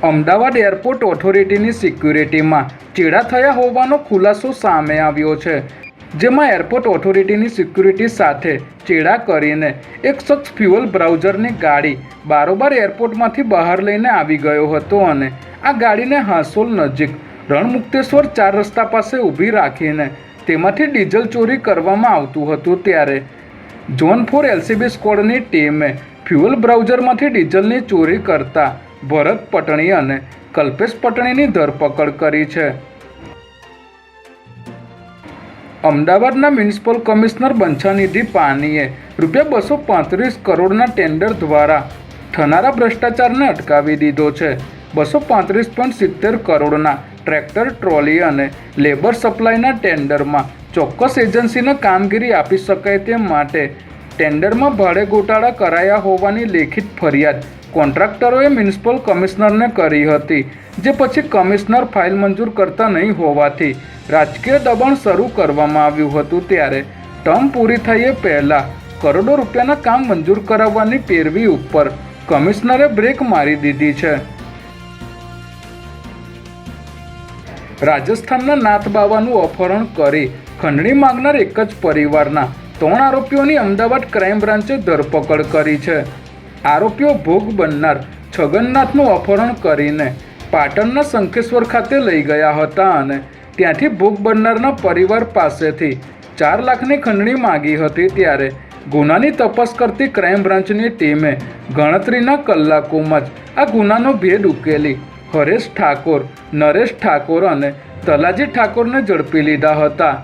Ahmedabad airport ઓથોરિટીની સિક્યુરિટીમાં ચેડા થયા હોવાનો ખુલાસો સામે આવ્યો છે, જેમાં એરપોર્ટ ઓથોરિટીની સિક્યુરિટી સાથે ચેડા કરીને એક શખ્સ ફ્યુઅલ બ્રાઉઝરની ગાડી બારોબાર એરપોર્ટમાંથી બહાર લઈને આવી ગયો હતો અને આ ગાડીને હાંસોલ નજીક રણમુક્તેશ્વર 4 રસ્તા પાસે ઊભી રાખીને તેમાંથી ડીઝલ ચોરી કરવામાં આવતું હતું। ત્યારે ઝોન 4 LCB સ્ક્વોડની ટીમે ફ્યુઅલ બ્રાઉઝરમાંથી ડીઝલની ચોરી કરતા ભરત પટણી અને કલ્પેશ પટણીની ધરપકડ કરી છે। અમદાવાદના મ્યુનિસિપલ કમિશનર બંછાનિધિ પાનીએ ₹235 કરોડના ટેન્ડર દ્વારા થનારા ભ્રષ્ટાચારને અટકાવી દીધો છે। 235.70 કરોડના ટ્રેક્ટર, ટ્રોલી અને લેબર સપ્લાયના ટેન્ડરમાં ચોક્કસ એજન્સીને કામગીરી આપી શકાય તે માટે ટેન્ડરમાં ભાડે ગોટાળા કરાયા હોવાની લેખિત ફરિયાદ કોન્ટ્રાક્ટરોએ મ્યુનિસિપલ કમિશનરને કરી હતી, જે પછી કમિશનર ફાઇલ મંજૂર કરતા નહીં હોવાથી રાજકીય દબાણ શરૂ કરવામાં આવ્યું હતું। ત્યારે ટર્મ પૂરી થઈએ પહેલાં કરોડો રૂપિયાના કામ મંજૂર કરાવવાની પેરવી ઉપર કમિશનરે બ્રેક મારી દીધી છે। રાજસ્થાનના નાથબાવાનું અપહરણ કરી ખંડણી માંગનાર એક જ પરિવારના 3 આરોપીઓની અમદાવાદ ક્રાઇમ બ્રાન્ચે ધરપકડ કરી છે। આરોપીઓ ભોગ બનનાર છગનનાથનું અપહરણ કરીને પાટણના શંખેશ્વર ખાતે લઈ ગયા હતા અને ત્યાંથી ભોગ બનનારના પરિવાર પાસેથી 4 લાખની ખંડણી માંગી હતી। ત્યારે ગુનાની તપાસ કરતી ક્રાઇમ બ્રાન્ચની ટીમે ગણતરીના કલાકોમાં જ આ ગુનાનો ભેદ ઉકેલી હરેશ ઠાકોર, નરેશ ઠાકોર અને તલાજી ઠાકોરને ઝડપી લીધા હતા।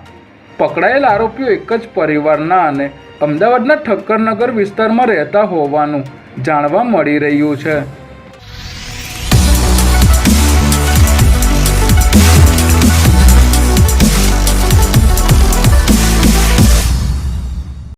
પકડાયેલ આરોપીઓ એક જ પરિવારના અને અમદાવાદના ઠક્કરનગર વિસ્તારમાં રહેતા હોવાનું જાણવા મળી રહ્યું છે।